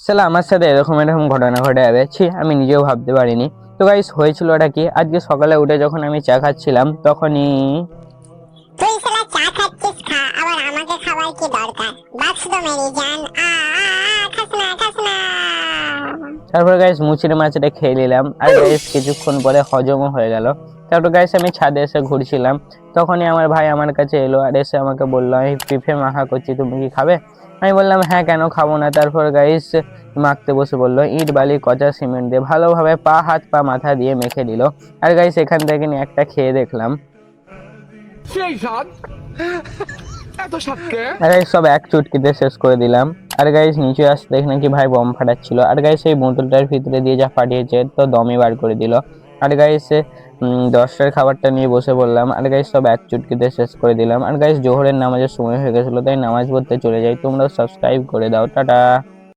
সালা আমার সাথে এরকম এরকম ঘটনা ঘটে যাবে, ছি আমি নিজেও ভাবতে পারিনি। তো গাইস হয়েছিল ওটা কি, আজকে সকালে উঠে যখন আমি চা খাচ্ছিলাম তখনই তুই শালা চা খাচ্ছিস খা, আবার আমাকে খাবার কি দরকার? বাক্স তো মেরি জান। খাস না খাস না। তারপর গাইস মুচির মাছটা খেয়ে নিলাম, আর গাইস কিছুক্ষণ পরে হজমও হয়ে গেল। তারপর গাইস আমি ছাদে এসে ঘুরছিলাম, তখনই আমার ভাই আমার কাছে এলো আর এসে আমাকে বললো আমি পিঠে মাখা করছি, তুমি কি খাবে? আমি বললাম হ্যাঁ, কেন খাবো না। তারপর গাইস মাখতে বসে বললো ইট বালি কচা সিমেন্ট দিয়ে ভালোভাবে পা হাত পা মাথা দিয়ে মেখে দিল। আর গাইস এখান থেকে নিয়ে একটা খেয়ে দেখলাম, সেই স্বাদ, এত স্বাদকে। আর গাইস সব এক চুটকিতে শেষ করে দিলাম। আর গাইস নিচে আসতে দেখি নাকি ভাই বম ফাটাচ্ছিল, আর গাইস এই বোতলটার ভিতরে দিয়ে যা ফাটিয়েছে তো দমই বার করে দিল। আর গাইস 10টার খাবারটা নিয়ে বসে পড়লাম, আর গাইস সব এক চুটকিতে শেষ করে দিলাম। আর গাইস জোহরের নামাজের সময় হয়ে গেছিল, তাই নামাজ পড়তে চলে যাই। তোমরাও সাবস্ক্রাইব করে দাও, টাটা।